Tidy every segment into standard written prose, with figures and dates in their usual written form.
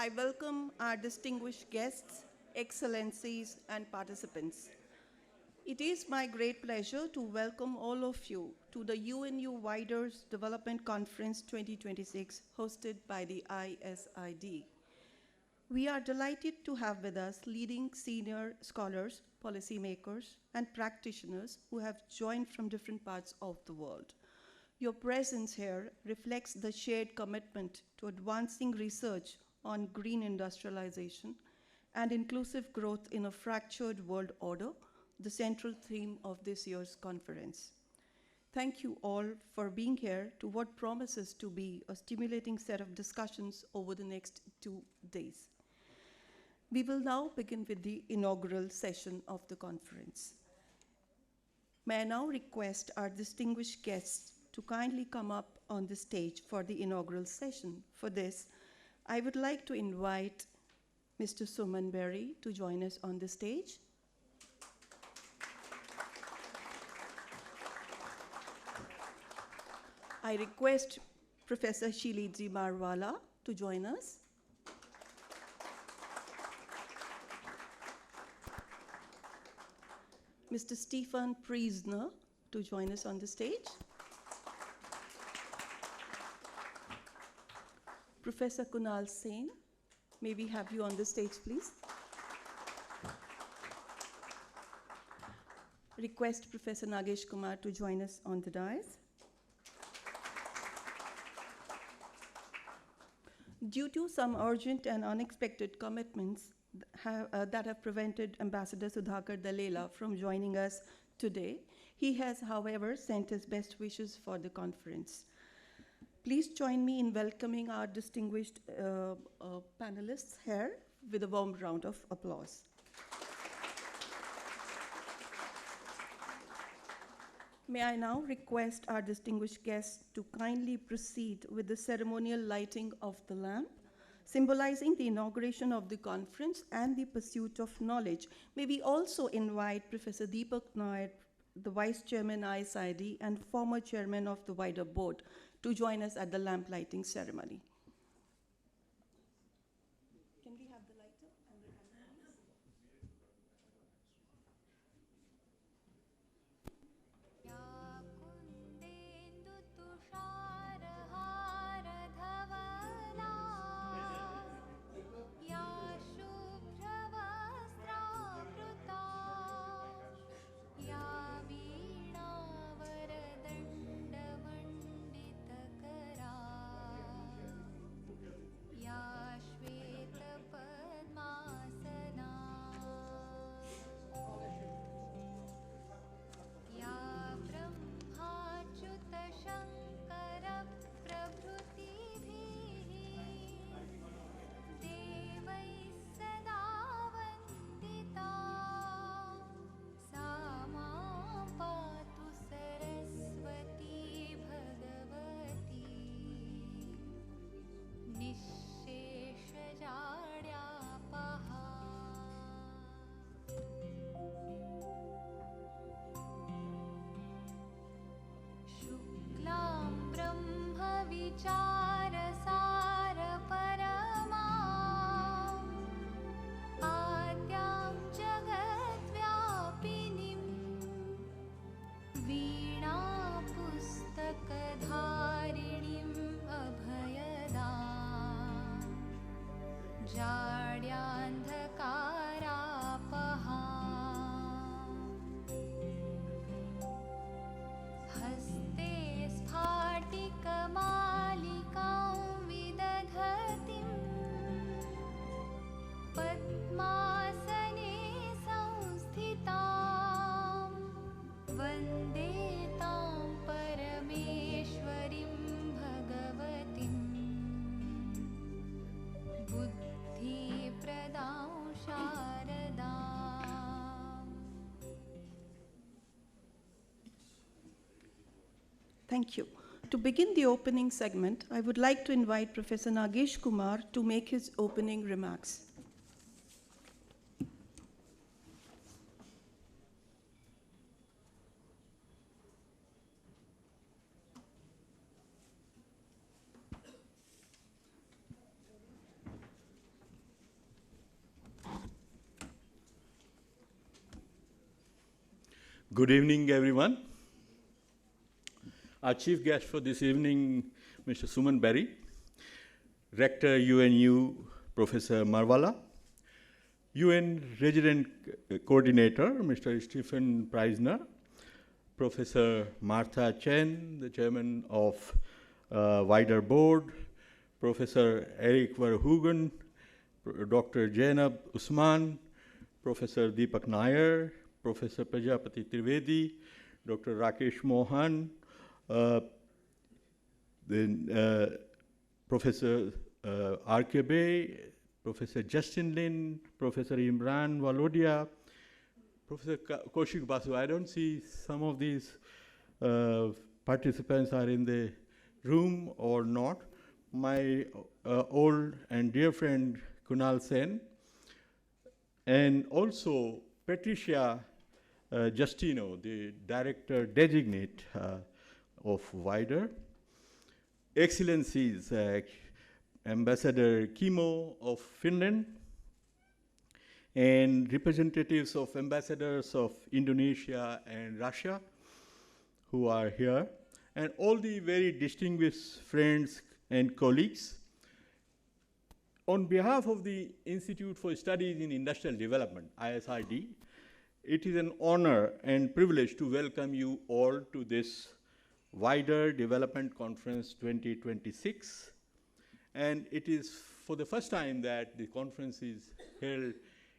I welcome our distinguished guests, excellencies, and participants. It is my great pleasure to welcome all of you to the UNU Widers Development Conference 2026 hosted by the ISID. We are delighted to have with us leading senior scholars, policymakers, and practitioners who have joined from different parts of the world. Your presence here reflects the shared commitment to advancing research on green industrialization and inclusive growth in a fractured world order, the central theme of this year's conference. Thank you all for being here to what promises to be a stimulating set of discussions over the next 2 days. We will now begin with the inaugural session of the conference. May I now request our distinguished guests to kindly come up on the stage for the inaugural session. For this, I would like to invite Mr. Suman Berry to join us on the stage. I request Professor Shilidji Marwala to join us. Mr. Stefan Priesner to join us on the stage. Professor Kunal Sen, may we have you on the stage, please? Request Professor Nagesh Kumar to join us on the dais. Due to some urgent and unexpected commitments that have prevented Ambassador Sudhakar Dalela from joining us today, he has, however, sent his best wishes for the conference. Please join me in welcoming our distinguished panelists here with a warm round of applause. May I now request our distinguished guests to kindly proceed with the ceremonial lighting of the lamp, symbolizing the inauguration of the conference and the pursuit of knowledge. May we also invite Professor Deepak Nair, the Vice Chairman ISID and former Chairman of the wider board, to join us at the lamp lighting ceremony. Can we have the lighter and the candle, Thank you. To begin the opening segment, I would like to invite Professor Nagesh Kumar to make his opening remarks. Good evening, everyone. Our chief guest for this evening, Mr. Suman Berry, Rector UNU, Professor Marwala, UN Resident Coordinator, Mr. Stephen Preisner, Professor Martha Chen, the Chairman of Wider Board, Professor Eric Verhoeven, Dr. Jainab Usman, Professor Deepak Nair, Professor Prajapati Trivedi, Dr. Rakesh Mohan, Professor R.K. Bey, Professor Justin Lin, Professor Imran Walodia, Professor Kaushik Basu. I don't see some of these participants are in the room or not. My old and dear friend Kunal Sen, and also Patricia Justino, the Director Designate of WIDER, Excellencies Ambassador Kimo of Finland, and representatives of ambassadors of Indonesia and Russia who are here, and all the very distinguished friends and colleagues. On behalf of the Institute for Studies in Industrial Development, ISRD, it is an honor and privilege to welcome you all to this WIDER Development Conference 2026. And it is for the first time that the conference is held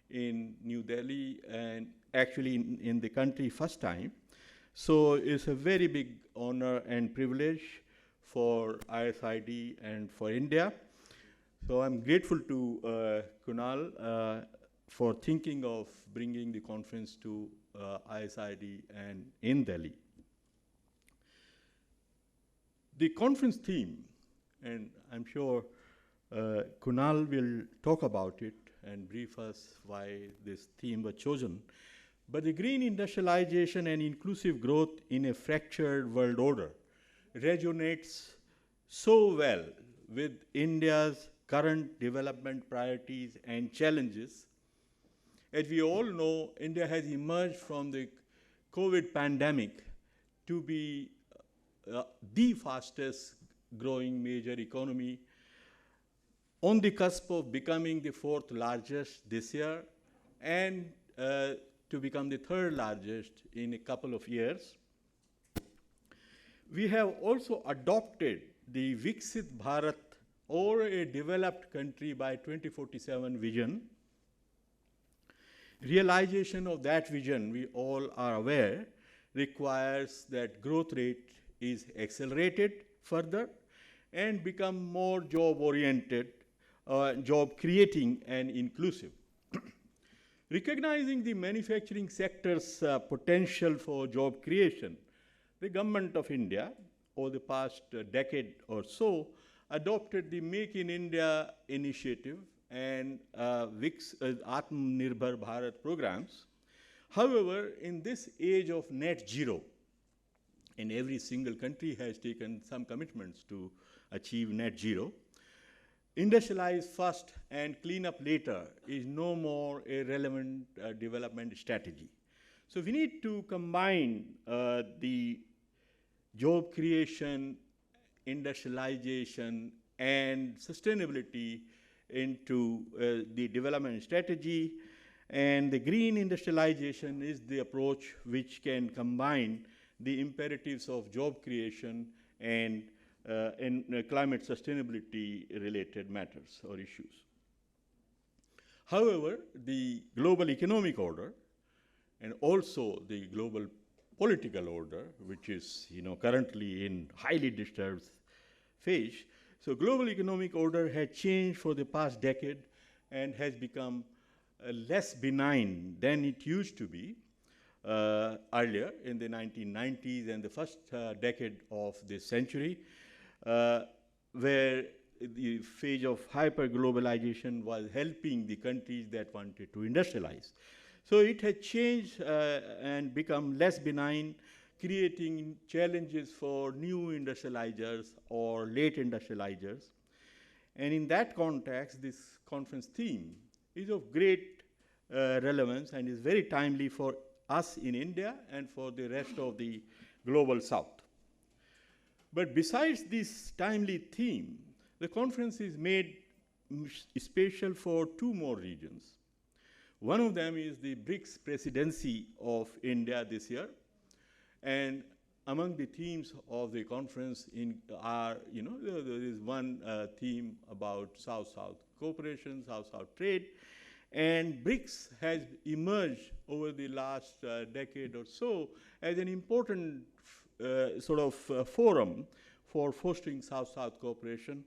in New Delhi, and actually in the country first time. So it's a very big honor and privilege for ISID and for India. So I'm grateful to Kunal for thinking of bringing the conference to ISID and in Delhi. The conference theme, and I'm sure Kunal will talk about it and brief us why this theme was chosen, but the green industrialization and inclusive growth in a fractured world order resonates so well with India's current development priorities and challenges. As we all know, India has emerged from the COVID pandemic to be the fastest growing major economy, on the cusp of becoming the fourth largest this year, and to become the third largest in a couple of years. We have also adopted the Viksit Bharat, or a developed country by 2047 vision. Realization of that vision, we all are aware, requires that growth rate is accelerated further and become more job-oriented, job-creating and inclusive. Recognizing the manufacturing sector's potential for job creation, the government of India, over the past decade or so, adopted the Make in India initiative and Atmanirbhar Bharat programs. However, in this age of net zero, and every single country has taken some commitments to achieve net zero, industrialize first and clean up later is no more a relevant development strategy. So we need to combine the job creation, industrialization, and sustainability into the development strategy. And the green industrialization is the approach which can combine the imperatives of job creation and climate sustainability related matters or issues. However, the global economic order and also the global political order, which is currently in highly disturbed phase. So global economic order had changed for the past decade and has become less benign than it used to be earlier in the 1990s and the first decade of this century, where the phase of hyper-globalization was helping the countries that wanted to industrialize. So it had changed and become less benign, creating challenges for new industrializers or late industrializers. And in that context, this conference theme is of great relevance and is very timely for us in India and for the rest of the global south. But besides this timely theme, the conference is made special for two more regions. One of them is the BRICS presidency of India this year. And among the themes of the conference there is one theme about South-South cooperation, South-South trade. And BRICS has emerged over the last decade or so as an important forum for fostering South-South cooperation.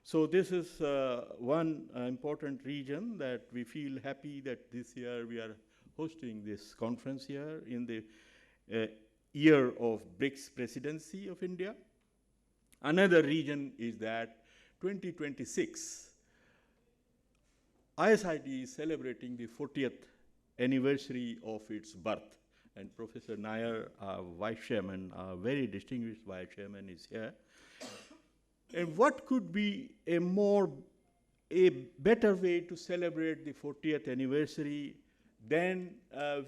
So this is one important region that we feel happy that this year we are hosting this conference here in the year of BRICS presidency of India. Another region is that 2026, ISID is celebrating the 40th anniversary of its birth. And Professor Nair, our vice chairman, our very distinguished vice chairman, is here. And what could be a better way to celebrate the 40th anniversary than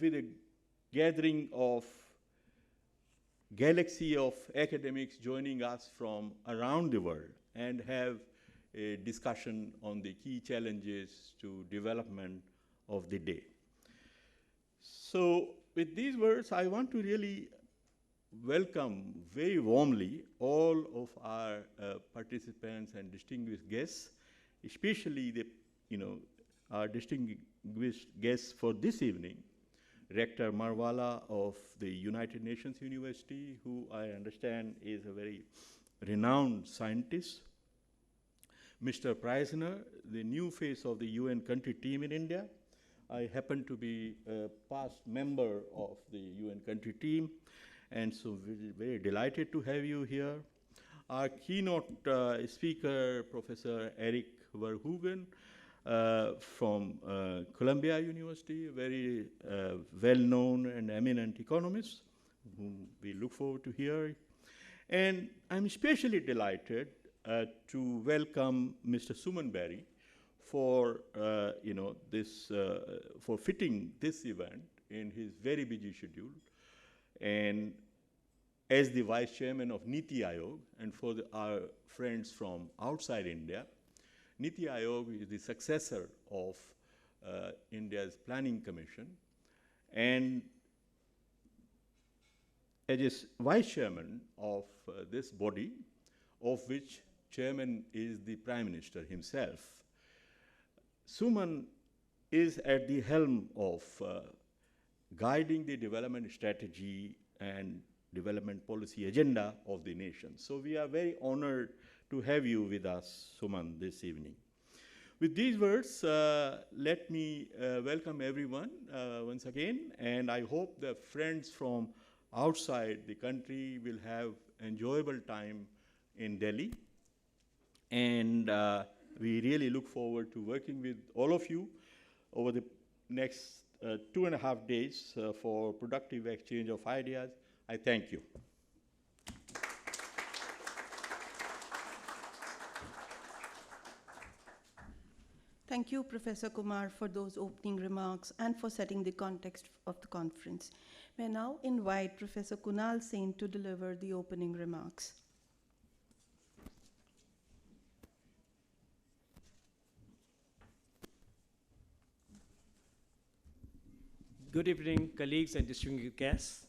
with a gathering of galaxy of academics joining us from around the world and have a discussion on the key challenges to development of the day. So with these words, I want to really welcome very warmly all of our participants and distinguished guests, especially our distinguished guests for this evening, Rector Marwala of the United Nations University, who I understand is a very renowned scientist, Mr. Preisner, the new face of the UN country team in India. I happen to be a past member of the UN country team, and so we're very delighted to have you here. Our keynote speaker, Professor Eric Verhoeven from Columbia University, a very well-known and eminent economist, whom we look forward to hear. And I'm especially delighted to welcome Mr. Suman Berry for for fitting this event in his very busy schedule, and as the vice chairman of Niti Aayog, and for our friends from outside India, Niti Aayog is the successor of India's Planning Commission, and as vice chairman of this body, of which chairman is the Prime Minister himself, Suman is at the helm of guiding the development strategy and development policy agenda of the nation. So we are very honored to have you with us, Suman, this evening. With these words, let me welcome everyone once again, and I hope the friends from outside the country will have enjoyable time in Delhi. And we really look forward to working with all of you over the next 2.5 days for productive exchange of ideas. I thank you. Thank you, Professor Kumar, for those opening remarks and for setting the context of the conference. May I now invite Professor Kunal Sen to deliver the opening remarks. Good evening, colleagues and distinguished guests.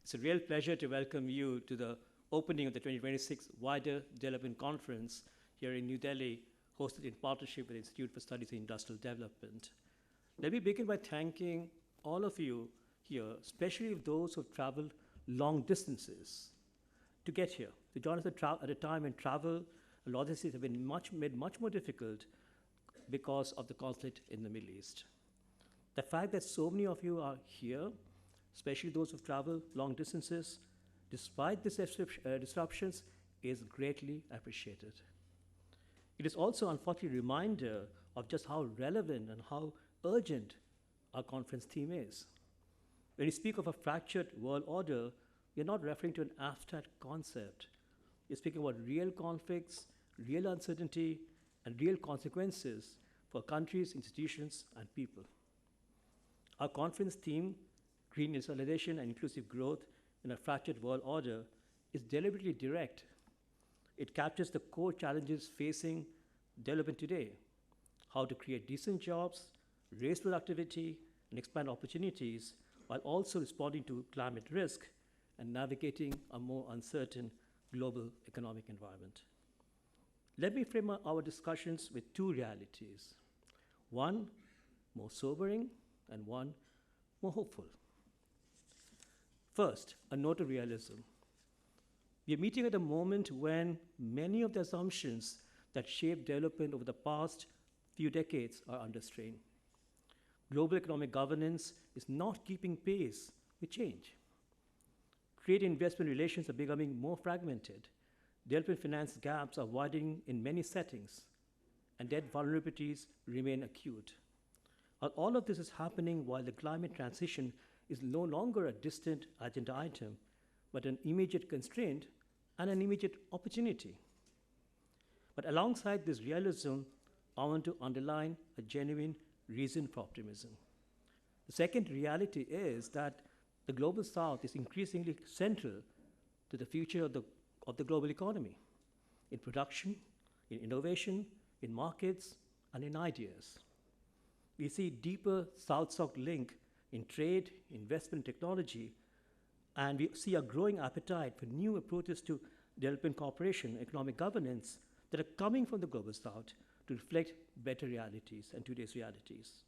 It's a real pleasure to welcome you to the opening of the 2026 Wider Development Conference here in New Delhi, hosted in partnership with the Institute for Studies in Industrial Development. Let me begin by thanking all of you here, especially those who have traveled long distances to get here, to join us at a time when travel and logistics have been made much more difficult because of the conflict in the Middle East. The fact that so many of you are here, especially those who've traveled long distances, despite these disruptions, is greatly appreciated. It is also unfortunately a reminder of just how relevant and how urgent our conference theme is. When you speak of a fractured world order, you're not referring to an abstract concept. You're speaking about real conflicts, real uncertainty, and real consequences for countries, institutions, and people. Our conference theme green industrialization and inclusive growth in a fractured world order is deliberately direct. It captures the core challenges facing development today: how to create decent jobs, raise productivity, and expand opportunities while also responding to climate risk and navigating a more uncertain global economic environment. Let me frame our discussions with two realities: one more sobering and one more hopeful. First, a note of realism. We are meeting at a moment when many of the assumptions that shaped development over the past few decades are under strain. Global economic governance is not keeping pace with change. Trade and investment relations are becoming more fragmented. Development finance gaps are widening in many settings, and debt vulnerabilities remain acute. All of this is happening while the climate transition is no longer a distant agenda item, but an immediate constraint and an immediate opportunity. But alongside this realism, I want to underline a genuine reason for optimism. The second reality is that the global south is increasingly central to the future of the global economy, in production, in innovation, in markets, and in ideas. We see deeper south-south link in trade, investment, technology, and we see a growing appetite for new approaches to development cooperation, economic governance that are coming from the global south to reflect better realities and today's realities.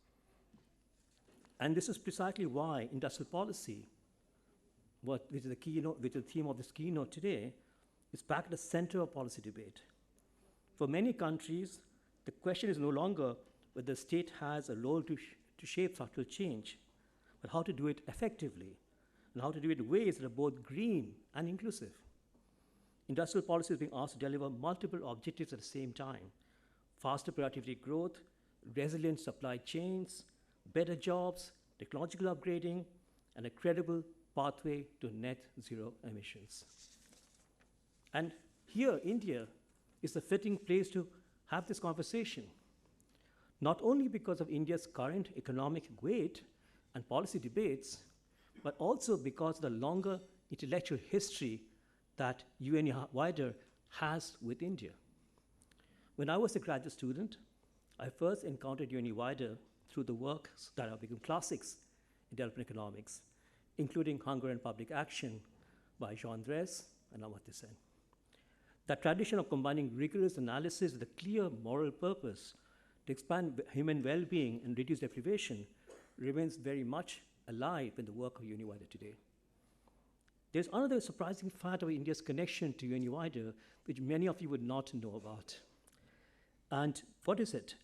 And this is precisely why industrial policy, which is the theme of this keynote today, is back at the center of policy debate. For many countries, the question is no longer whether the state has a role to shape structural change, but how to do it effectively, and how to do it in ways that are both green and inclusive. Industrial policy is being asked to deliver multiple objectives at the same time: faster productivity growth, resilient supply chains, better jobs, technological upgrading, and a credible pathway to net zero emissions. And here, India is the fitting place to have this conversation, not only because of India's current economic weight and policy debates, but also because of the longer intellectual history that UN-WIDER has with India. When I was a graduate student, I first encountered UN-WIDER through the works that have become classics in development economics, including Hunger and Public Action by Jean Drèze and Amartya Sen. That tradition of combining rigorous analysis with a clear moral purpose to expand human well-being and reduce deprivation remains very much alive in the work of UN-WIDER today. There's another surprising fact of India's connection to UN-WIDER, which many of you would not know about. And what is it?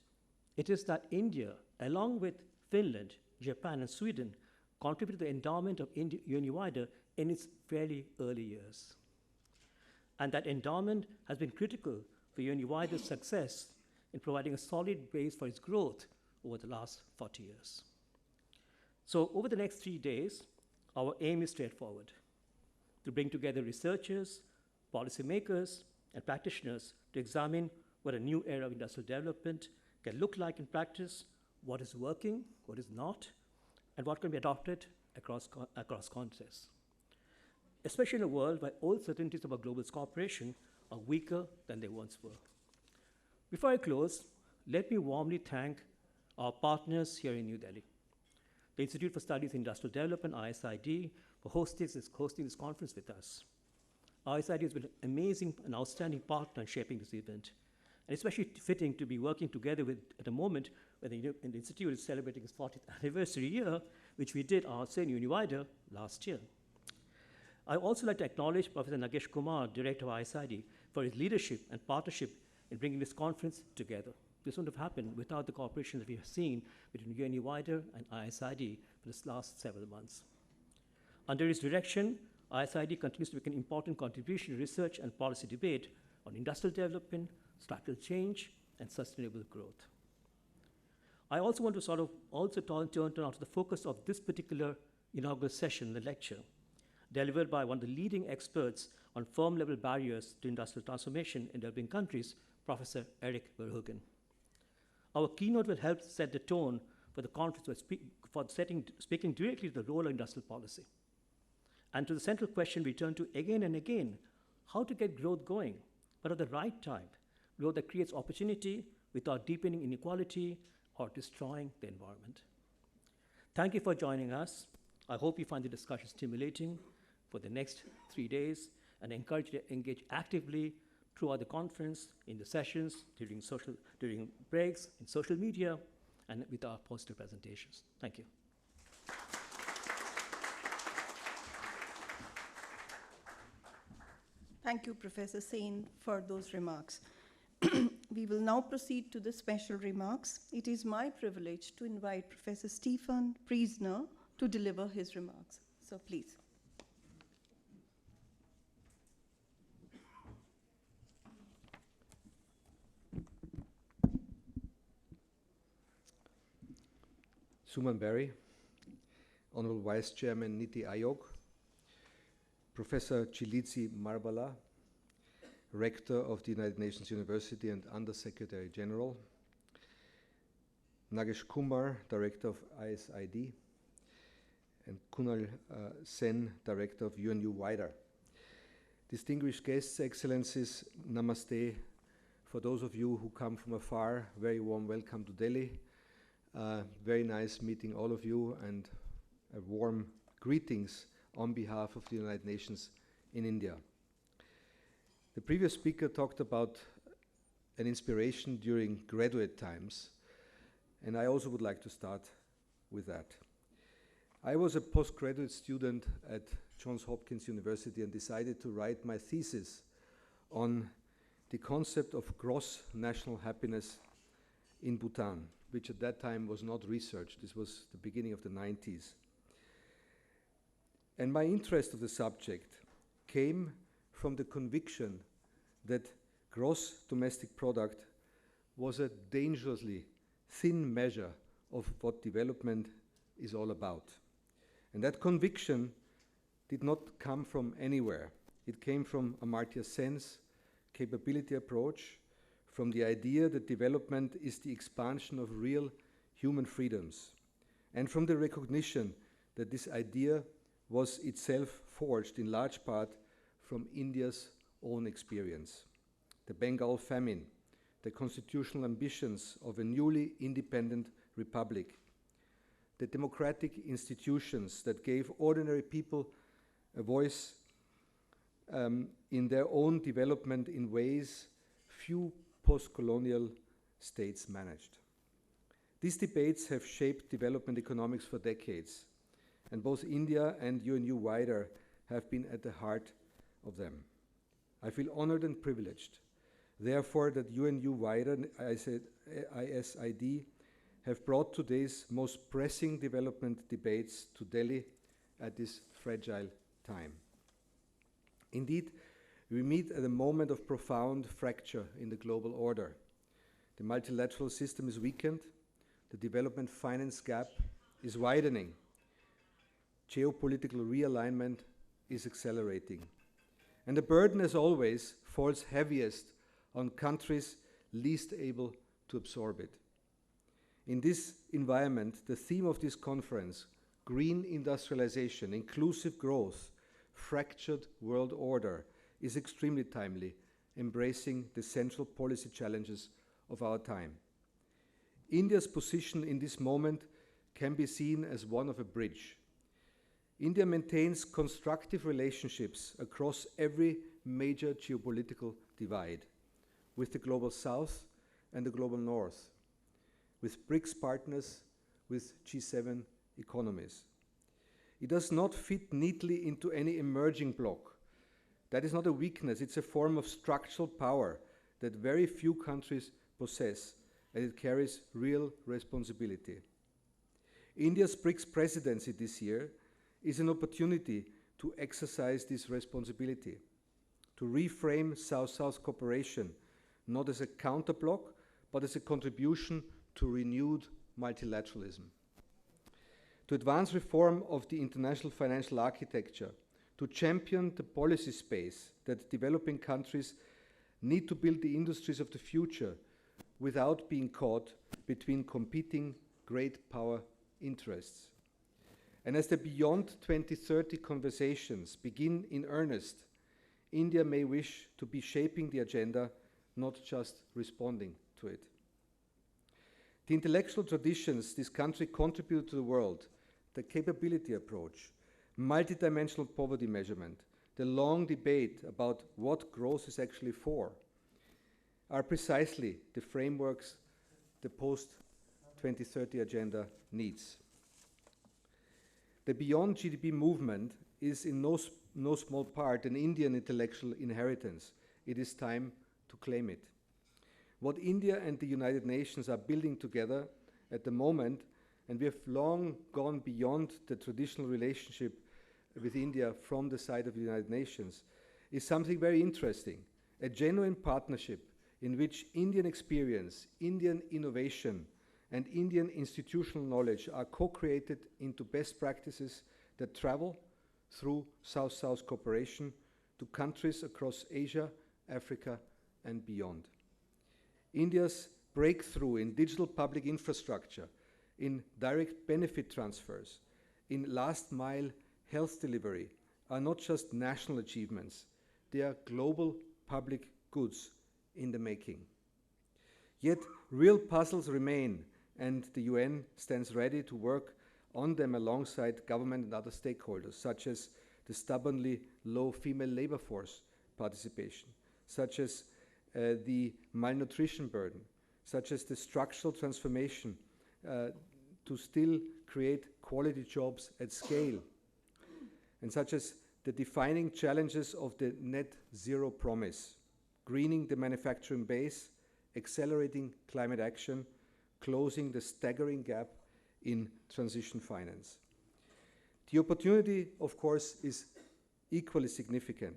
It is that India, along with Finland, Japan, and Sweden, contributed to the endowment of UN-WIDER in its fairly early years. And that endowment has been critical for UN-WIDER's success in providing a solid base for its growth over the last 40 years. So over the next 3 days, our aim is straightforward: to bring together researchers, policymakers, and practitioners to examine what a new era of industrial development can look like in practice, what is working, what is not, and what can be adopted across contexts, especially in a world where all certainties about global cooperation are weaker than they once were. Before I close, let me warmly thank our partners here in New Delhi: the Institute for Studies in Industrial Development, ISID, for hosting this conference with us. ISID has been an amazing and outstanding partner in shaping this event, and especially fitting to be working together at a moment when the Institute is celebrating its 40th anniversary year, which we did our same UN-WIDER last year. I also like to acknowledge Professor Nagesh Kumar, Director of ISID, for his leadership and partnership in bringing this conference together. This wouldn't have happened without the cooperation that we have seen between UN-WIDER and ISID for the last several months. Under his direction, ISID continues to make an important contribution to research and policy debate on industrial development, structural change, and sustainable growth. I also want to turn now to the focus of this particular inaugural session, the lecture, delivered by one of the leading experts on firm-level barriers to industrial transformation in developing countries, Professor Erik Verhoeven. Our keynote will help set the tone for the conference for speaking directly to the role of industrial policy. And to the central question we turn to again and again, how to get growth going, but at the right type, growth that creates opportunity without deepening inequality or destroying the environment. Thank you for joining us. I hope you find the discussion stimulating for the next 3 days and encourage you to engage actively throughout the conference, in the sessions, during breaks, in social media, and with our poster presentations. Thank you. Thank you, Professor Sen, for those remarks. We will now proceed to the special remarks. It is my privilege to invite Professor Stefan Priesner to deliver his remarks. So please. Suman Berry, Honorable Vice Chairman Niti Aayog, Professor Chilidzi Marbala, Rector of the United Nations University and Under-Secretary General, Nagesh Kumar, Director of ISID, and Kunal Sen, Director of UNU Wider. Distinguished guests, Excellencies, Namaste. For those of you who come from afar, very warm welcome to Delhi. Very nice meeting all of you, and a warm greetings on behalf of the United Nations in India. The previous speaker talked about an inspiration during graduate times, and I also would like to start with that. I was a postgraduate student at Johns Hopkins University and decided to write my thesis on the concept of gross national happiness in Bhutan, which at that time was not researched. This was the beginning of the 90s. And my interest of the subject came from the conviction that gross domestic product was a dangerously thin measure of what development is all about. And that conviction did not come from anywhere. It came from Amartya Sen's capability approach, from the idea that development is the expansion of real human freedoms, and from the recognition that this idea was itself forged in large part from India's own experience. The Bengal famine, the constitutional ambitions of a newly independent republic, the democratic institutions that gave ordinary people a voice in their own development in ways few post-colonial states managed. These debates have shaped development economics for decades, and both India and UNU Wider have been at the heart of them. I feel honored and privileged, therefore, that UNU Wider and ISID have brought today's most pressing development debates to Delhi at this fragile time. Indeed, we meet at a moment of profound fracture in the global order. The multilateral system is weakened, the development finance gap is widening, geopolitical realignment is accelerating, and the burden, as always, falls heaviest on countries least able to absorb it. In this environment, the theme of this conference, green industrialization, inclusive growth, fractured world order, is extremely timely, embracing the central policy challenges of our time. India's position in this moment can be seen as one of a bridge. India maintains constructive relationships across every major geopolitical divide, with the global south and the global north, with BRICS partners, with G7 economies. It does not fit neatly into any emerging bloc. That is not a weakness, it's a form of structural power that very few countries possess, and it carries real responsibility. India's BRICS presidency this year is an opportunity to exercise this responsibility, to reframe South-South cooperation, not as a counterbloc, but as a contribution to renewed multilateralism. To advance reform of the international financial architecture, to champion the policy space that developing countries need to build the industries of the future without being caught between competing great power interests. And as the Beyond 2030 conversations begin in earnest, India may wish to be shaping the agenda, not just responding to it. The intellectual traditions this country contributed to the world, the capability approach, multidimensional poverty measurement, the long debate about what growth is actually for, are precisely the frameworks the post-2030 agenda needs. The Beyond GDP movement is in no small part an Indian intellectual inheritance. It is time to claim it. What India and the United Nations are building together at the moment, and we have long gone beyond the traditional relationship with India from the side of the United Nations, is something very interesting, a genuine partnership in which Indian experience, Indian innovation, and Indian institutional knowledge are co-created into best practices that travel through South-South cooperation to countries across Asia, Africa, and beyond. India's breakthrough in digital public infrastructure, in direct benefit transfers, in last-mile health delivery are not just national achievements, they are global public goods in the making. Yet real puzzles remain, and the UN stands ready to work on them alongside government and other stakeholders, such as the stubbornly low female labor force participation, such as the malnutrition burden, such as the structural transformation to still create quality jobs at scale, and such as the defining challenges of the net zero promise, greening the manufacturing base, accelerating climate action, closing the staggering gap in transition finance. The opportunity, of course, is equally significant.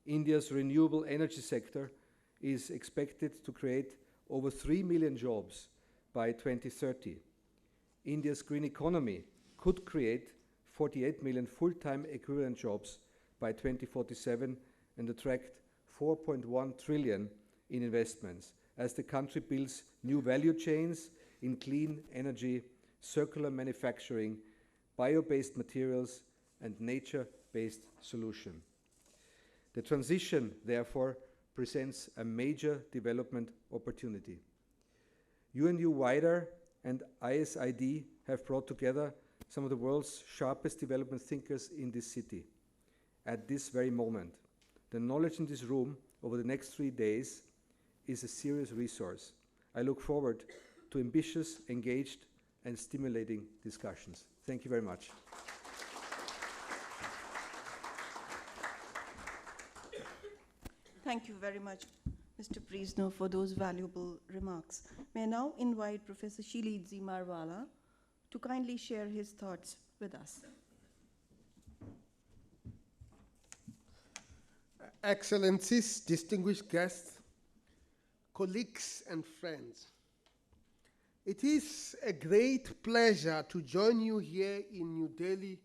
India's renewable energy sector is expected to create over 3 million jobs by 2030. India's green economy could create 48 million full-time equivalent jobs by 2047 and attract 4.1 trillion in investments as the country builds new value chains in clean energy, circular manufacturing, bio-based materials, and nature-based solution. The transition, therefore, presents a major development opportunity. UNU Wider and ISID have brought together some of the world's sharpest development thinkers in this city. At this very moment, the knowledge in this room over the next 3 days is a serious resource. I look forward to ambitious, engaged, and stimulating discussions. Thank you very much. Thank you very much, Mr. Priesner, for those valuable remarks. May I now invite Professor Shilidzi Marwala to kindly share his thoughts with us. Excellencies, distinguished guests, colleagues, and friends. It is a great pleasure to join you here in New Delhi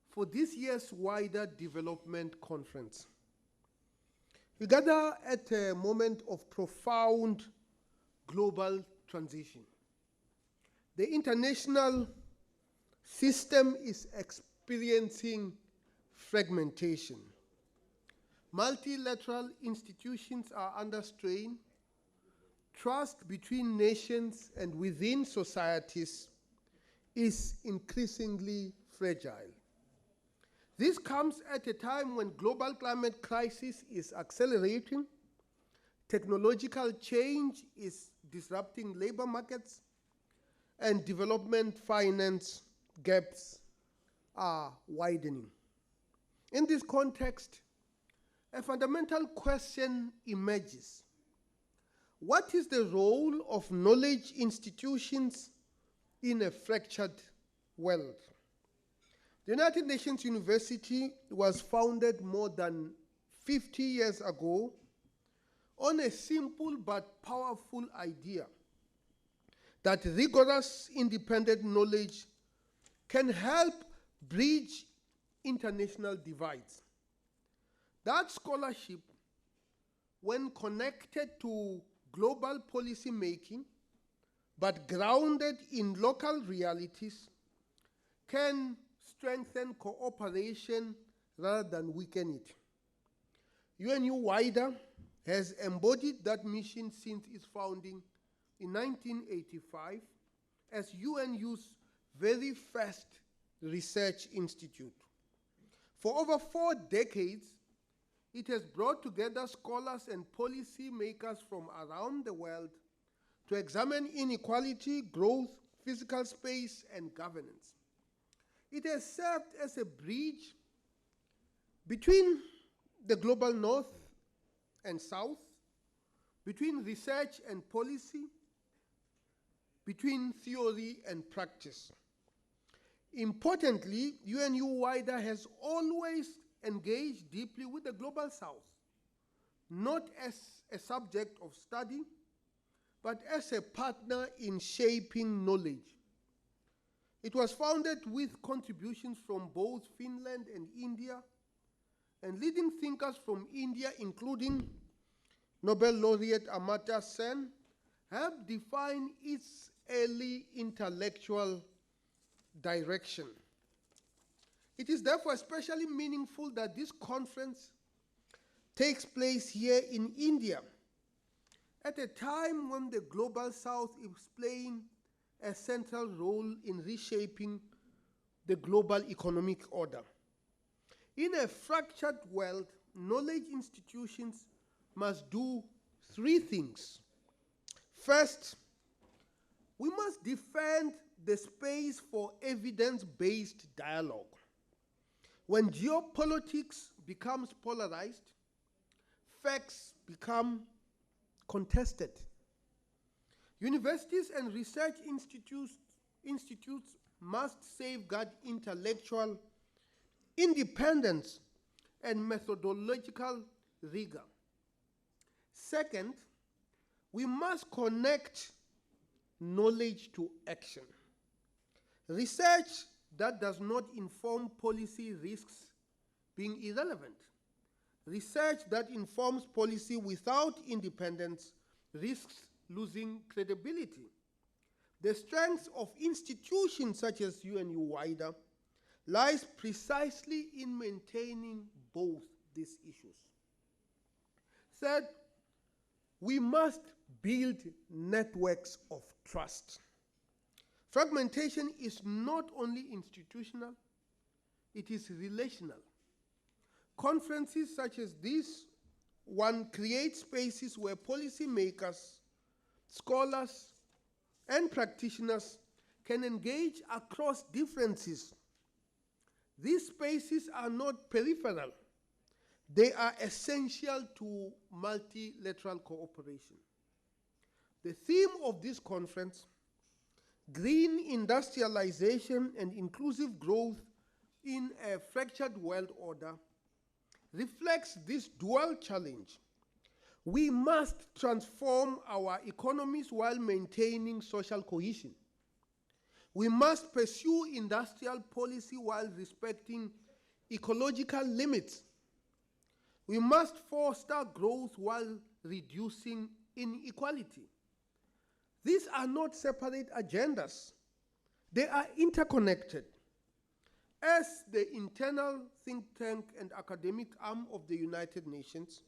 for this year's wider development conference. We gather at a moment of profound global transition. The international system is experiencing fragmentation. Multilateral institutions are under strain. Trust between nations and within societies is increasingly fragile. This comes at a time when global climate crisis is accelerating, technological change is disrupting labor markets, and development finance gaps are widening. In this context, a fundamental question emerges. What is the role of knowledge institutions in a fractured world? The United Nations University was founded more than 50 years ago on a simple but powerful idea that rigorous independent knowledge can help bridge international divides. That scholarship, when connected to global policy making, but grounded in local realities, can strengthen cooperation rather than weaken it. UNU-WIDER has embodied that mission since its founding in 1985 as UNU's very first research institute. For over 4 decades, it has brought together scholars and policy makers from around the world to examine inequality, growth, physical space, and governance. It has served as a bridge between the global north and south, between research and policy, between theory and practice. Importantly, UNU-WIDER has always engaged deeply with the global south, not as a subject of study, but as a partner in shaping knowledge. It was founded with contributions from both Finland and India, and leading thinkers from India, including Nobel laureate Amartya Sen, have defined its early intellectual direction. It is therefore especially meaningful that this conference takes place here in India at a time when the global south is playing a central role in reshaping the global economic order. In a fractured world, knowledge institutions must do 3 things. First, we must defend the space for evidence-based dialogue. When geopolitics becomes polarized, facts become contested. Universities and research institutes must safeguard intellectual independence and methodological rigor. Second, we must connect knowledge to action. Research that does not inform policy risks being irrelevant. Research that informs policy without independence risks losing credibility. The strength of institutions such as UNU-WIDER lies precisely in maintaining both these issues. Third, we must build networks of trust. Fragmentation is not only institutional, it is relational. Conferences such as this one create spaces where policymakers, scholars, and practitioners can engage across differences. These spaces are not peripheral. They are essential to multilateral cooperation. The theme of this conference, green industrialization and inclusive growth in a fractured world order, reflects this dual challenge. We must transform our economies while maintaining social cohesion. We must pursue industrial policy while respecting ecological limits. We must foster growth while reducing inequality. These are not separate agendas. They are interconnected. As the internal think tank and academic arm of the United Nations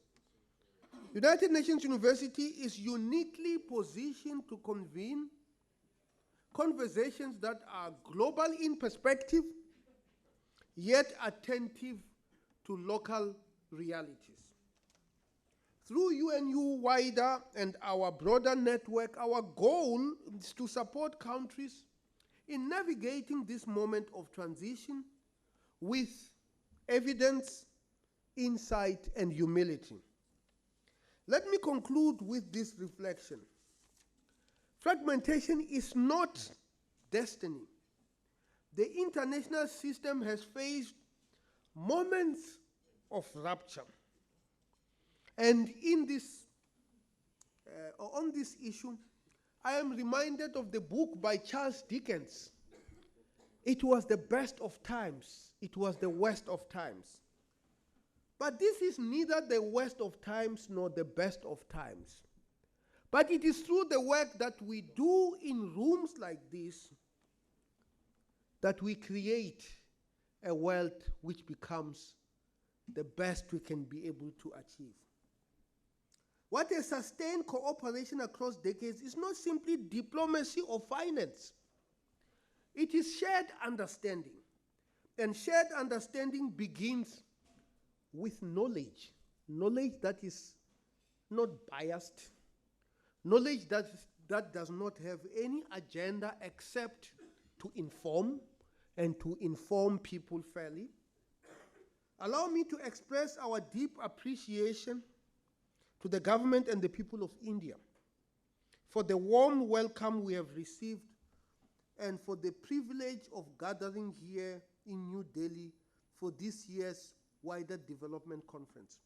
University is uniquely positioned to convene conversations that are global in perspective, yet attentive to local realities. Through UNU-WIDER and our broader network, our goal is to support countries in navigating this moment of transition with evidence, insight, and humility. Let me conclude with this reflection. Fragmentation is not destiny. The international system has faced moments of rupture. And on this issue, I am reminded of the book by Charles Dickens. It was the best of times. It was the worst of times. But this is neither the worst of times nor the best of times. But it is through the work that we do in rooms like this that we create a world which becomes the best we can be able to achieve. What has sustained cooperation across decades is not simply diplomacy or finance. It is shared understanding. And shared understanding begins with knowledge. Knowledge that is not biased. Knowledge that does not have any agenda except to inform and to inform people fairly. Allow me to express our deep appreciation to the government and the people of India for the warm welcome we have received and for the privilege of gathering here in New Delhi for this year's wider development conference.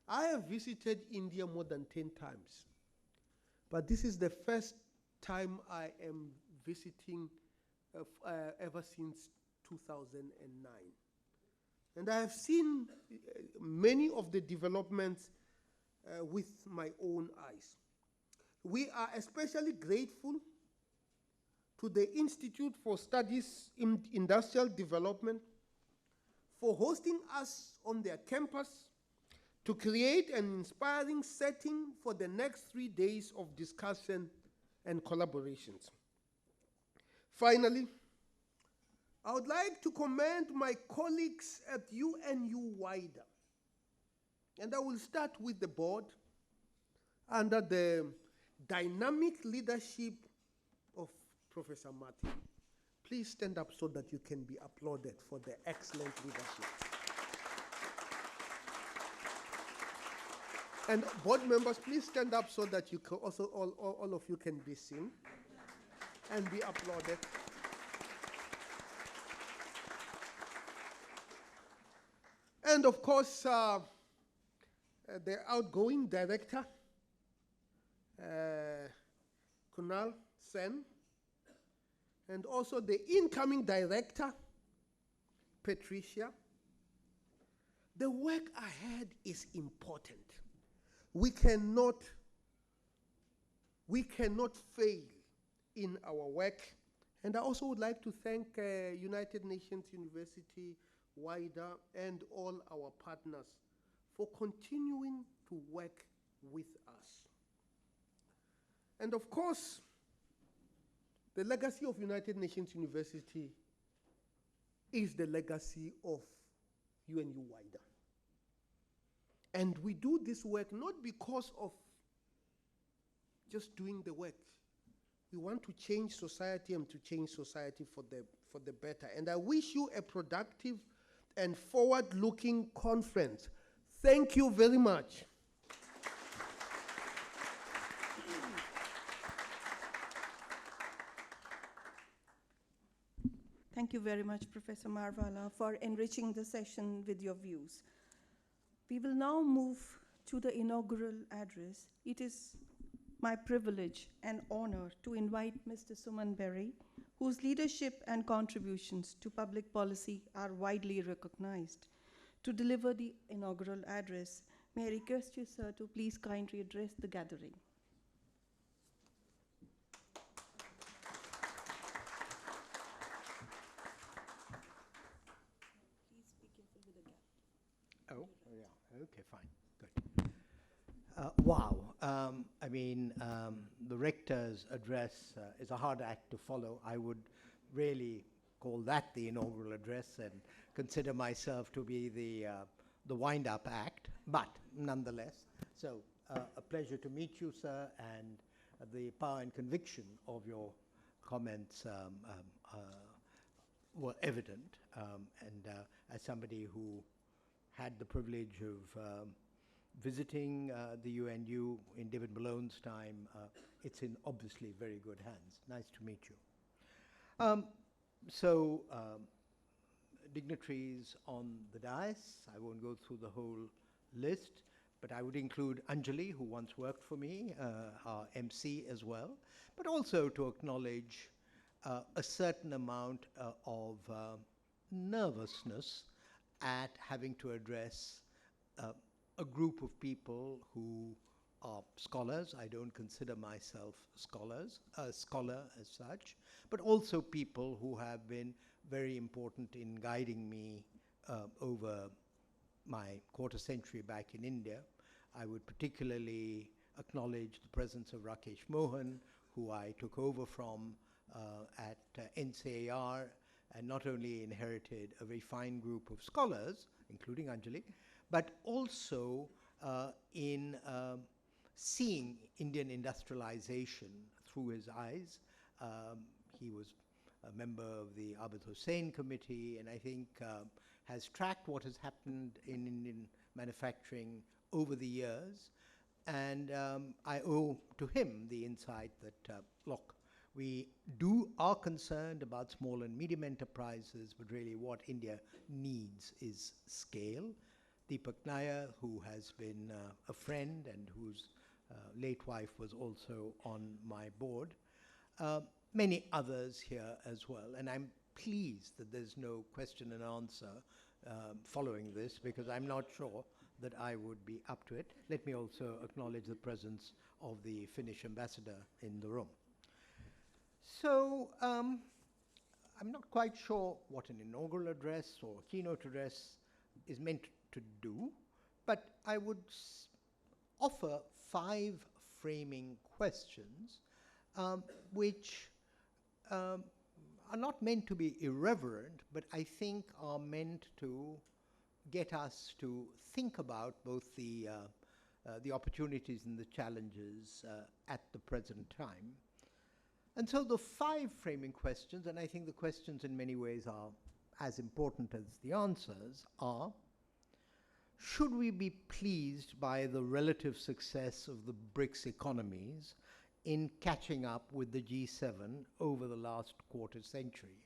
I have visited India more than 10 times, but this is the first time I am visiting ever since 2009. And I have seen many of the developments with my own eyes. We are especially grateful to the Institute for Studies in Industrial Development for hosting us on their campus to create an inspiring setting for the next 3 days of discussion and collaborations. Finally, I would like to commend my colleagues at UNU Wider. And I will start with the board under the dynamic leadership of Professor Martin. Please stand up so that you can be applauded for the excellent leadership. And board members, please stand up so that you can also all of you can be seen and be applauded. And of course, the outgoing director, Kunal Sen, and also the incoming director, Patricia. The work ahead is important. We cannot fail in our work. And I also would like to thank United Nations University, WIDER, and all our partners for continuing to work with us. And of course, the legacy of United Nations University is the legacy of UNU WIDER. And we do this work not because of just doing the work. We want to change society and to change society for the better. And I wish you a productive and forward-looking conference. Thank you very much. Thank you very much, Professor Marvala, for enriching the session with your views. We will now move to the inaugural address. It is my privilege and honor to invite Mr. Suman Berry, whose leadership and contributions to public policy are widely recognized, to deliver the inaugural address. May I request you, sir, to please kindly address the gathering. Please be careful with the gap. Oh, yeah, okay, fine, good. Wow, the rector's address is a hard act to follow. I would really call that the inaugural address and consider myself to be the wind-up act, but nonetheless. So a pleasure to meet you, sir, and the power and conviction of your comments were evident. As somebody who had the privilege of visiting the UNU in David Malone's time, it's in obviously very good hands. Nice to meet you. Dignitaries on the dais, I won't go through the whole list, but I would include Anjali, who once worked for me, our MC as well, but also to acknowledge a certain amount of nervousness at having to address a group of people who are scholars. I don't consider myself a scholar as such, but also people who have been very important in guiding me over my quarter century back in India. I would particularly acknowledge the presence of Rakesh Mohan, who I took over from at NCAR, and not only inherited a very fine group of scholars, including Anjali, but also in seeing Indian industrialization through his eyes. He was a member of the Abid Hussain Committee, and I think has tracked what has happened in Indian manufacturing over the years. And I owe to him the insight that, look, we are concerned about small and medium enterprises, but really what India needs is scale. Deepak Nair, who has been a friend and whose late wife was also on my board, many others here as well. And I'm pleased that there's no question and answer following this, because I'm not sure that I would be up to it. Let me also acknowledge the presence of the Finnish ambassador in the room. So I'm not quite sure what an inaugural address or keynote address is meant to do, but I would offer 5 framing questions which are not meant to be irreverent, but I think are meant to get us to think about both the opportunities and the challenges at the present time. And so the 5 framing questions, and I think the questions in many ways are as important as the answers, are: should we be pleased by the relative success of the BRICS economies in catching up with the G7 over the last quarter century?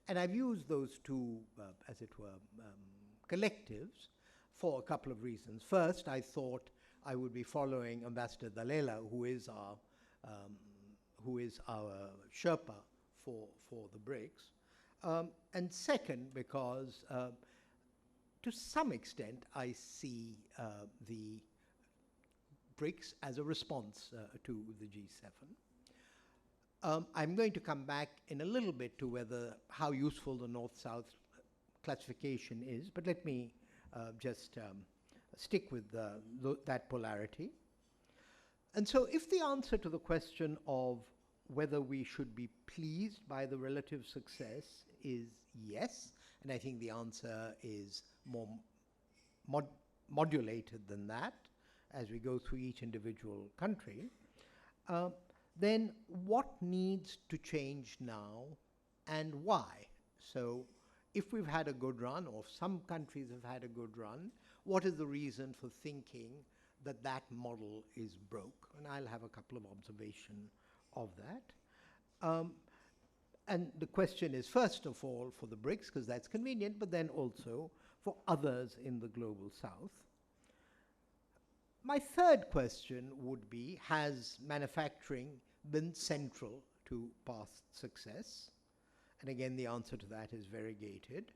And I've used those two, as it were, collectives for a couple of reasons. First, I thought I would be following Ambassador Dalela, who is our Sherpa for the BRICS. And second, because to some extent I see the BRICS as a response to the G7. I'm going to come back in a little bit to how useful the North-South classification is, but let me just stick with that polarity. And so if the answer to the question of whether we should be pleased by the relative success is yes, and I think the answer is more modulated than that as we go through each individual country, then what needs to change now and why? So if we've had a good run, or if some countries have had a good run, what is the reason for thinking that that model is broke? And I'll have a couple of observations of that. And the question is, first of all, for the BRICS, because that's convenient, but then also for others in the global south. My third question would be, has manufacturing been central to past success? And again, the answer to that is variegated.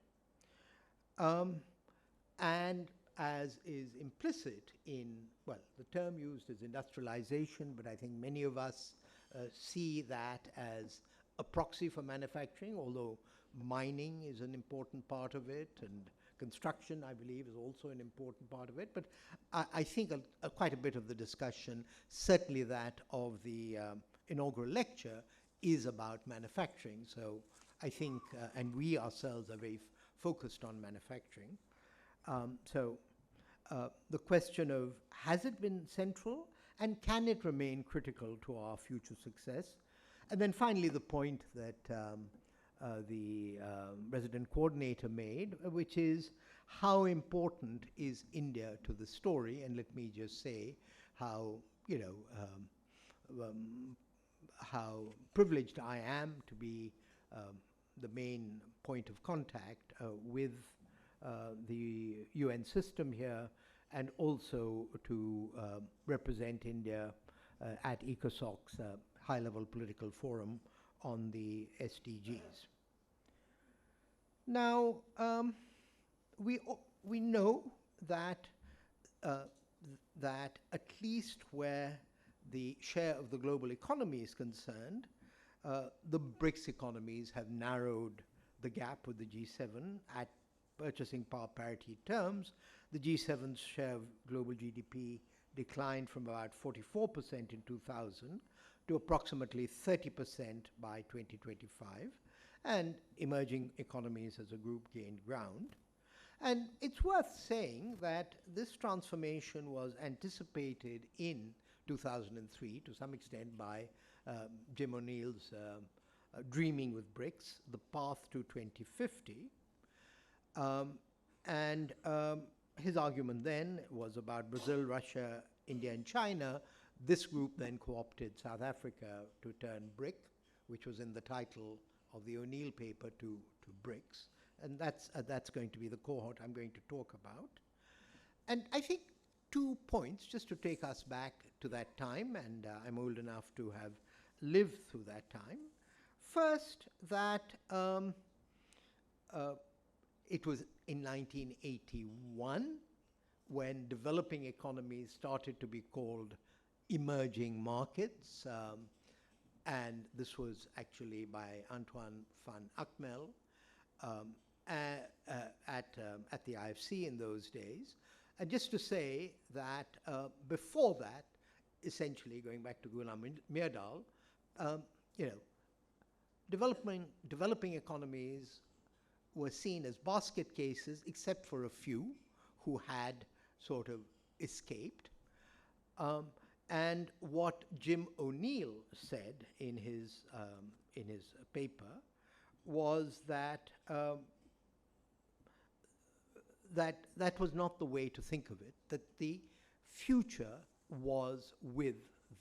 And as is implicit in, well, the term used is industrialization, but I think many of us see that as a proxy for manufacturing, although mining is an important part of it, and construction, I believe, is also an important part of it. But I think quite a bit of the discussion, certainly that of the inaugural lecture, is about manufacturing. So I think, and we ourselves are very focused on manufacturing. So the question of, has it been central, and can it remain critical to our future success? And then finally, the point that the resident coordinator made, which is, how important is India to the story? And let me just say how, how privileged I am to be the main point of contact with the UN system here, and also to represent India at ECOSOC's high-level political forum on the SDGs. Now, we know that that at least where the share of the global economy is concerned, the BRICS economies have narrowed the gap with the G7 at purchasing power parity terms. The G7's share of global GDP declined from about 44% in 2000 to approximately 30% by 2025, and emerging economies as a group gained ground. And it's worth saying that this transformation was anticipated in 2003 to some extent by Jim O'Neill's Dreaming with BRICS, the path to 2050. His argument then was about Brazil, Russia, India, and China. This group then co-opted South Africa to turn BRIC, which was in the title of the O'Neill paper, to BRICS. And that's going to be the cohort I'm going to talk about. And I think 2 points, just to take us back to that time, and I'm old enough to have lived through that time. First, that it was in 1981 when developing economies started to be called emerging markets, and this was actually by Antoine van Akmel at the IFC in those days. And just to say that before that, essentially going back to Gunnar Myrdal, developing economies were seen as basket cases, except for a few who had sort of escaped. And what Jim O'Neill said in his paper was that that was not the way to think of it, that the future was with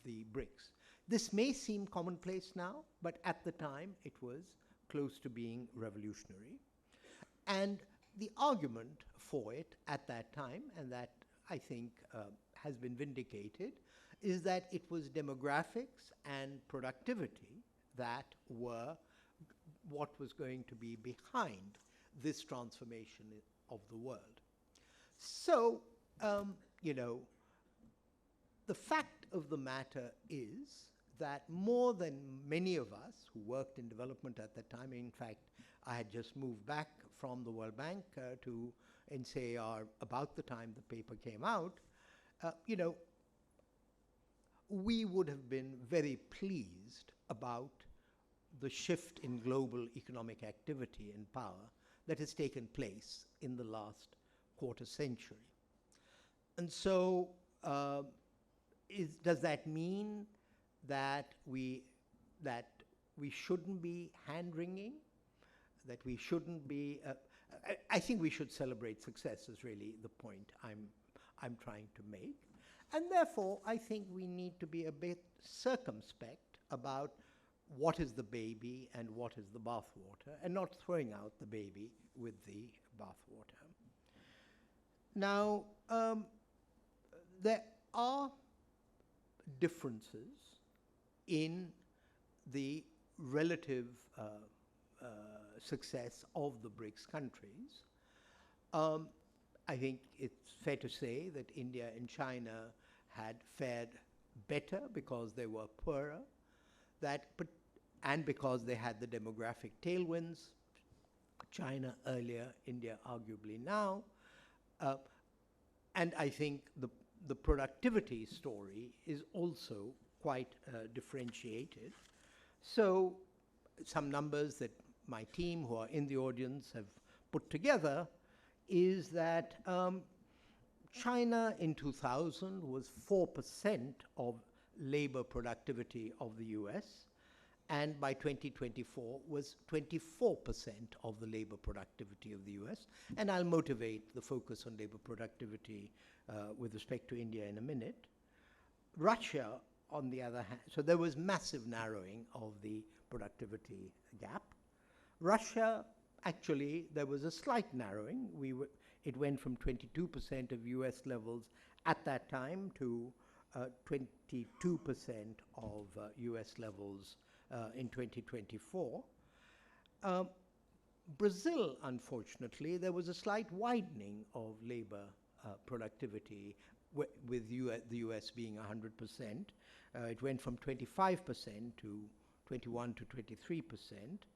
the BRICS. This may seem commonplace now, but at the time it was close to being revolutionary. And the argument for it at that time, and that I think has been vindicated, is that it was demographics and productivity that were what was going to be behind this transformation of the world. So, the fact of the matter is that more than many of us who worked in development at that time, in fact, I had just moved back from the World Bank to NCAR about the time the paper came out, we would have been very pleased about the shift in global economic activity and power that has taken place in the last quarter century. And so does that mean that we shouldn't be hand-wringing, that we shouldn't be I think we should celebrate success is really the point I'm trying to make. And therefore, I think we need to be a bit circumspect about what is the baby and what is the bathwater, and not throwing out the baby with the bathwater. Now, there are differences in the relative success of the BRICS countries. I think it's fair to say that India and China had fared better because they were poorer, and because they had the demographic tailwinds, China earlier, India arguably now. And I think the productivity story is also quite differentiated. So some numbers that my team who are in the audience have put together is that China in 2000 was 4% of labor productivity of the US, and by 2024 was 24% of the labor productivity of the US. And I'll motivate the focus on labor productivity with respect to India in a minute. Russia, on the other hand, so there was massive narrowing of the productivity gap. Russia, actually, there was a slight narrowing. It went from 22% of US levels at that time to 22% of US levels in 2024. Brazil, unfortunately, there was a slight widening of labor productivity, with the US being 100%. It went from 25% to 21 to 23%.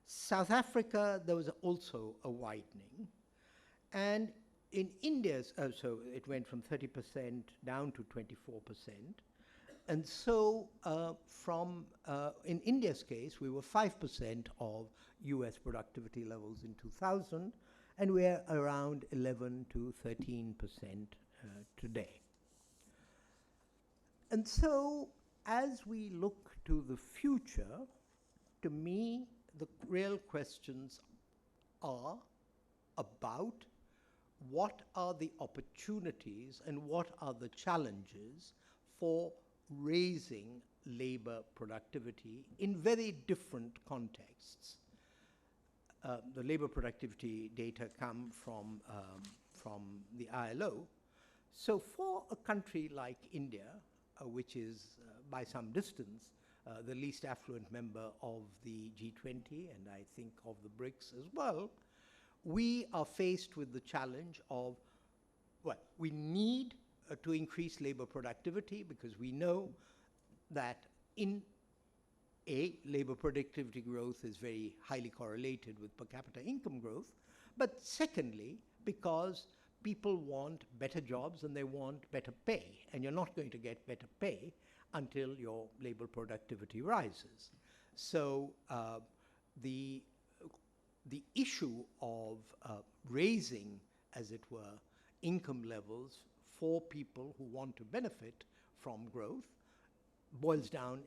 South Africa, there was also a widening. And in India's, so it went from 30% down to 24%. And so in India's case, we were 5% of US productivity levels in 2000, and we're around 11 to 13% today. And so as we look to the future, to me, the real questions are about what are the opportunities and what are the challenges for raising labor productivity in very different contexts. The labor productivity data come from the ILO. So for a country like India, which is by some distance the least affluent member of the G20 and I think of the BRICS as well, we are faced with the challenge of, well, we need to increase labor productivity because we know that labor productivity growth is very highly correlated with per capita income growth, but secondly, because people want better jobs and they want better pay, and you're not going to get better pay until your labor productivity rises. So the issue of raising, as it were, income levels for people who want to benefit from growth boils down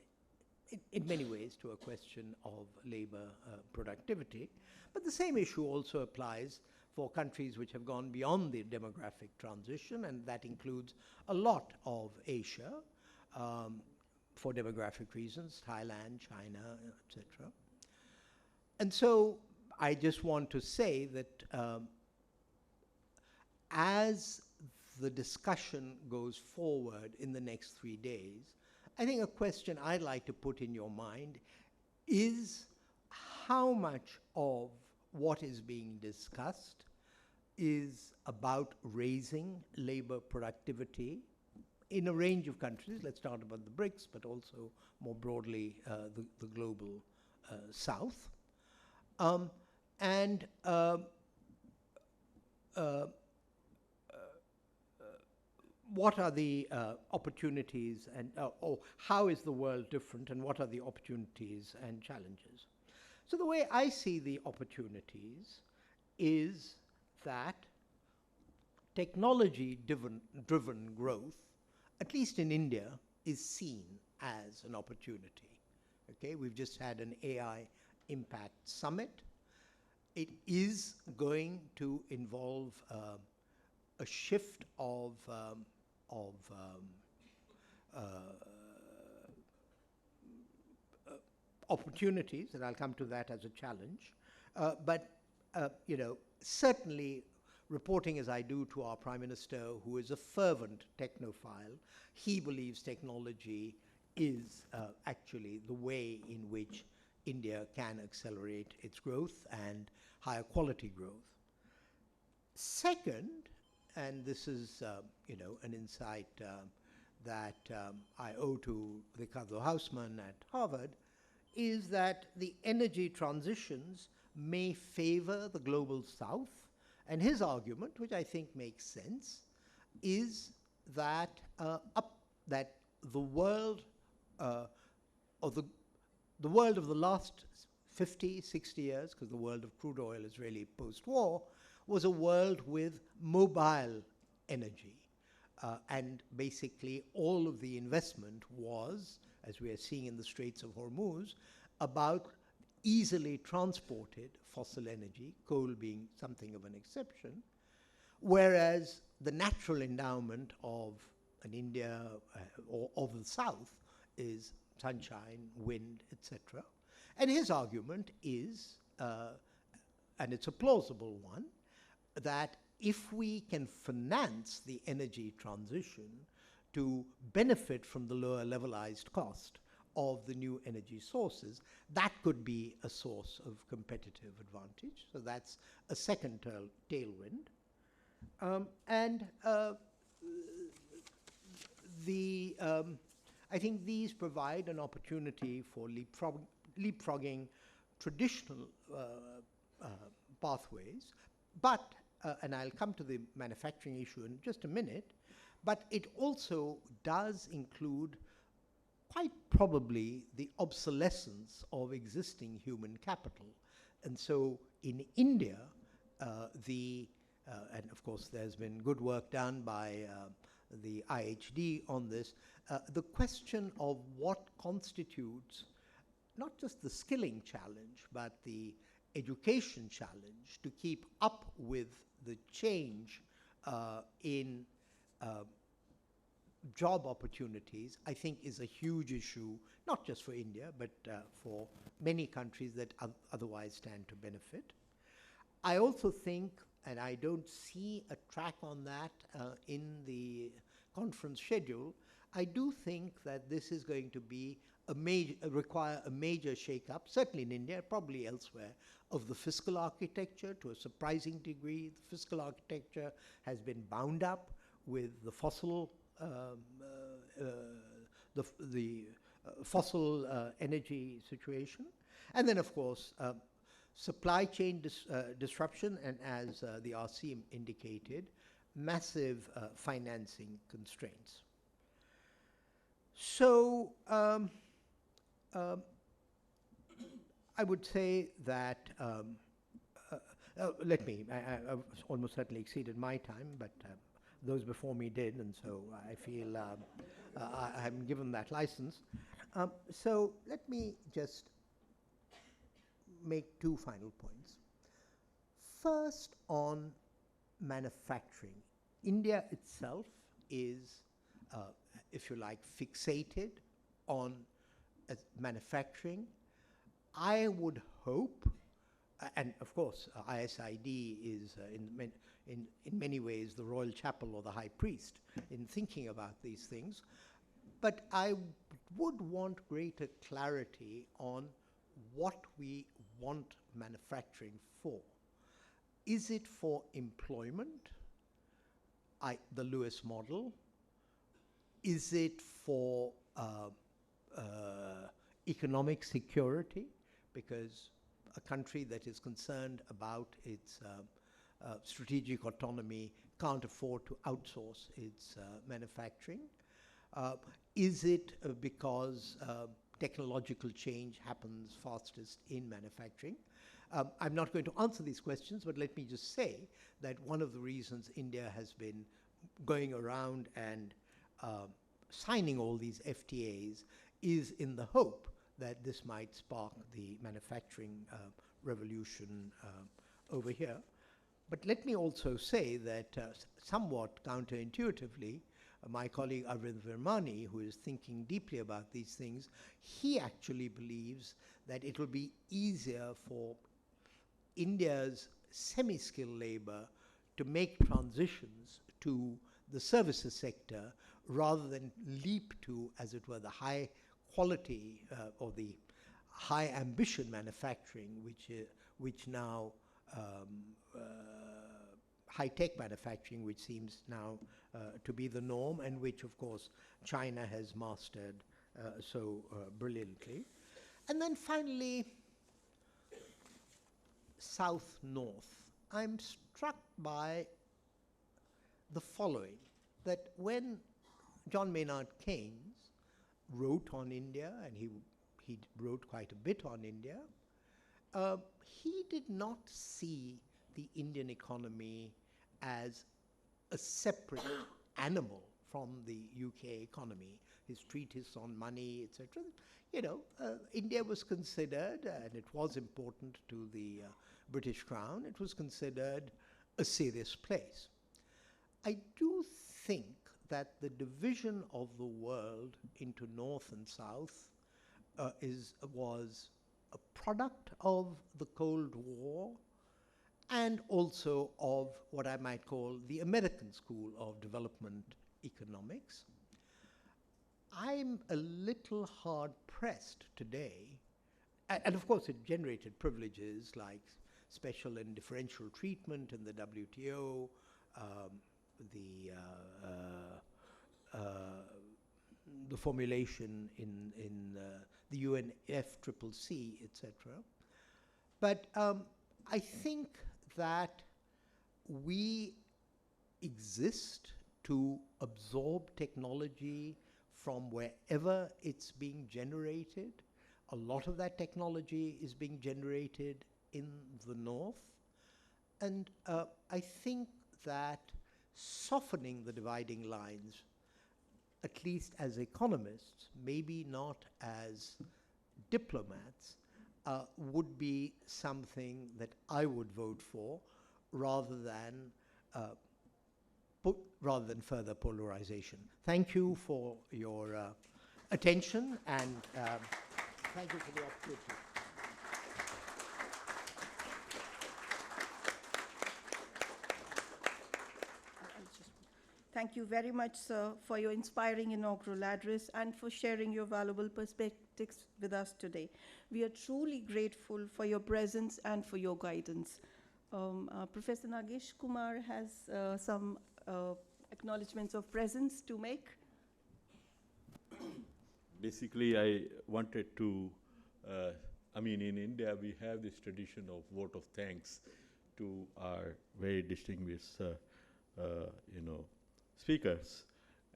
in many ways to a question of labor productivity. But the same issue also applies for countries which have gone beyond the demographic transition, and that includes a lot of Asia for demographic reasons, Thailand, China, etc. And so I just want to say that as the discussion goes forward in the next 3 days, I think a question I'd like to put in your mind is how much of what is being discussed is about raising labor productivity in a range of countries. Let's start about the BRICS, but also more broadly the global South. What are the opportunities and or how is the world different and what are the opportunities and challenges? So the way I see the opportunities is that technology-driven growth, at least in India, is seen as an opportunity. Okay, we've just had an AI Impact Summit. It is going to involve a shift of opportunities, and I'll come to that as a challenge. But certainly reporting as I do to our Prime Minister, who is a fervent technophile, he believes technology is actually the way in which India can accelerate its growth and higher quality growth. Second, and this is an insight that I owe to Ricardo Hausmann at Harvard, is that the energy transitions may favor the global South. And his argument, which I think makes sense, is that that the world of the last 50, 60 years, because the world of crude oil is really post-war, was a world with mobile energy. And basically all of the investment was, as we are seeing in the Straits of Hormuz, about easily transported fossil energy, coal being something of an exception, whereas the natural endowment of an India or of the South is sunshine, wind, etc. And his argument is, and it's a plausible one, that if we can finance the energy transition to benefit from the lower levelized cost of the new energy sources, that could be a source of competitive advantage. So that's a second tailwind. And I think these provide an opportunity for leapfrogging traditional pathways, but, and I'll come to the manufacturing issue in just a minute, but it also does include quite probably the obsolescence of existing human capital. And so in India, and of course there's been good work done by the IHD on this, the question of what constitutes not just the skilling challenge, but the education challenge to keep up with the change in job opportunities, I think is a huge issue, not just for India, but for many countries that otherwise stand to benefit. I also think, and I don't see a track on that in the conference schedule, I do think that this is going to be require a major shake-up, certainly in India, probably elsewhere, of the fiscal architecture. To a surprising degree, the fiscal architecture has been bound up with the fossil fossil energy situation. And then, of course, supply chain disruption, and as the RC indicated, massive financing constraints. So I would say that, I've almost certainly exceeded my time, but those before me did, and so I feel I'm given that license. So let me just make two final points. First, on manufacturing. India itself is, if you like, fixated on manufacturing. I would hope, and of course, ISID is in many ways the royal chapel or the high priest in thinking about these things, but I would want greater clarity on what we want manufacturing for. Is it for employment, the Lewis model? Is it for economic security? Because a country that is concerned about its strategic autonomy can't afford to outsource its manufacturing. Is it because technological change happens fastest in manufacturing? I'm not going to answer these questions, but let me just say that one of the reasons India has been going around and signing all these FTAs is in the hope that this might spark the manufacturing revolution over here. But let me also say that somewhat counterintuitively, my colleague Arvind Virmani, who is thinking deeply about these things, he actually believes that it will be easier for India's semi-skilled labor to make transitions to the services sector rather than leap to, as it were, the high quality or the high ambition manufacturing, which now high-tech manufacturing, which seems now to be the norm, and which, of course, China has mastered so brilliantly. And then finally, South-North. I'm struck by the following, that when John Maynard Keynes wrote on India, and he wrote quite a bit on India, he did not see the Indian economy as a separate animal from the UK economy. His treatise on money, etc. India was considered, and it was important to the British Crown, it was considered a serious place. I do think that the division of the world into North and South was a product of the Cold War and also of what I might call the American school of development economics. I'm a little hard-pressed today, and of course it generated privileges like special and differential treatment in the WTO, the uh, uh, uh, the formulation in the UNFCCC, etc. But I think that we exist to absorb technology from wherever it's being generated. A lot of that technology is being generated in the north. And I think that softening the dividing lines, at least as economists, maybe not as diplomats, would be something that I would vote for rather than further polarization. Thank you for your attention, and thank you for the opportunity. Thank you very much, sir, for your inspiring inaugural address and for sharing your valuable perspectives with us today. We are truly grateful for your presence and for your guidance. Professor Nagesh Kumar has some acknowledgements of presence to make. Basically, I wanted to, in India, we have this tradition of vote of thanks to our very distinguished, speakers.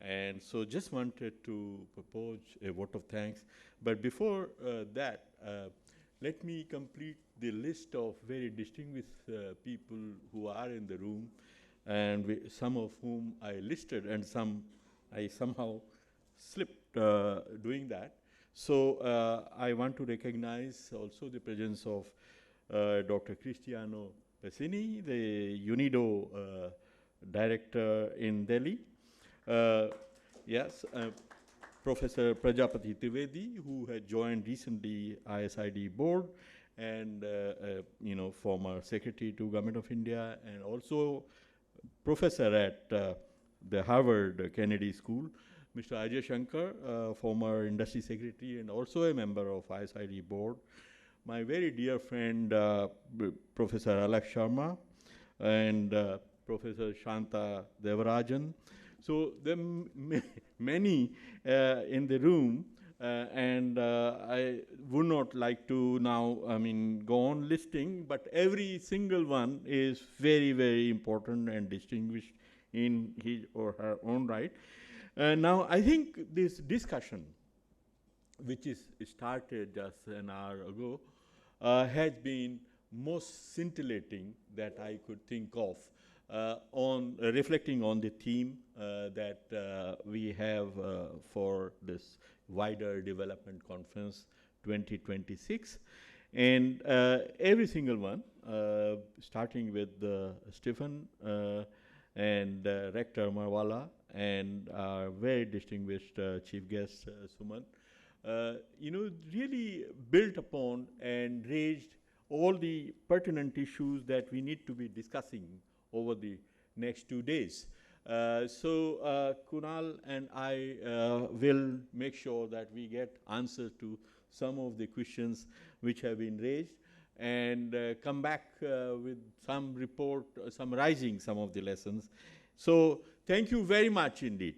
And so just wanted to propose a vote of thanks. But before that, let me complete the list of very distinguished people who are in the room, and some of whom I listed, and some I somehow slipped doing that. So I want to recognize also the presence of Dr. Cristiano Pessini, the UNIDO director in Delhi. Yes, Professor Prajapati Trivedi, who had joined recently ISID board, and former secretary to Government of India, and also professor at the Harvard Kennedy School. Mr. Ajay Shankar, former industry secretary and also a member of ISID board. My very dear friend, Professor Alak Sharma, and Professor Shanta Devarajan. So there are many in the room, and I would not like to now, go on listing, but every single one is very, very important and distinguished in his or her own right. Now, I think this discussion, which is started just an hour ago, has been most scintillating that I could think of on reflecting on the theme that we have for this wider development conference 2026. And every single one, starting with Stephen and Rector Marwala, and our very distinguished chief guest, Suman, really built upon and raised all the pertinent issues that we need to be discussing over the next 2 days. So Kunal and I will make sure that we get answers to some of the questions which have been raised, and come back with some report summarizing some of the lessons. So thank you very much indeed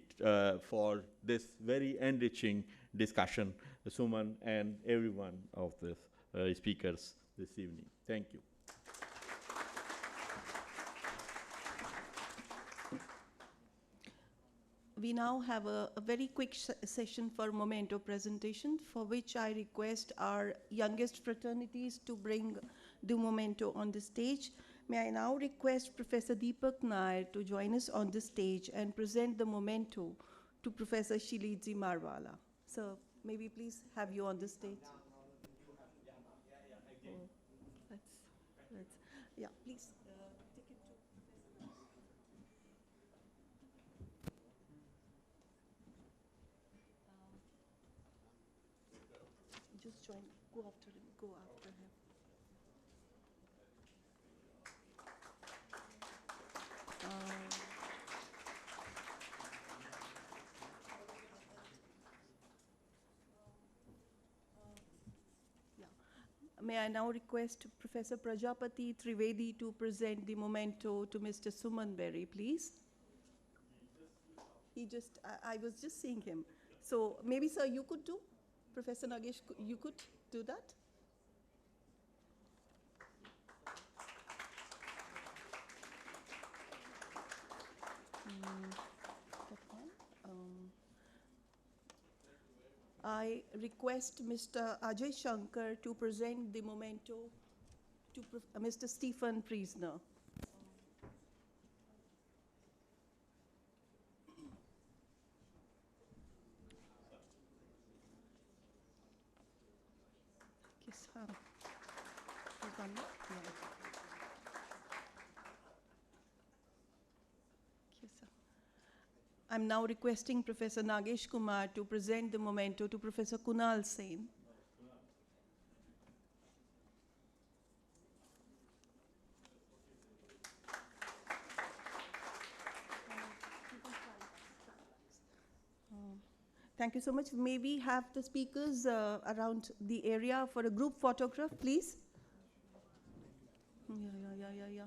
for this very enriching discussion, Suman and every one of the speakers this evening. Thank you. We now have a very quick session for memento presentation, for which I request our youngest fraternities to bring the memento on the stage. May I now request Professor Deepak Nair to join us on the stage and present the memento to Professor Shilidzi Marwala. So may we please have you on the stage? Yeah, please take it to Professor. Just join, go after him, go after him. May I now request Professor Prajapati Trivedi to present the memento to Mr. Suman Berry, please? I was just seeing him. So maybe, sir, you could do? Professor Nagesh, you could do that? That one. I request Mr. Ajay Shankar to present the memento to Mr. Stephen Priesner. Yes, sir. There's one more? No. Yes, sir. I'm now requesting Professor Nagesh Kumar to present the memento to Professor Kunal Sen. Thank you so much. May we have the speakers around the area for a group photograph, please? Yeah.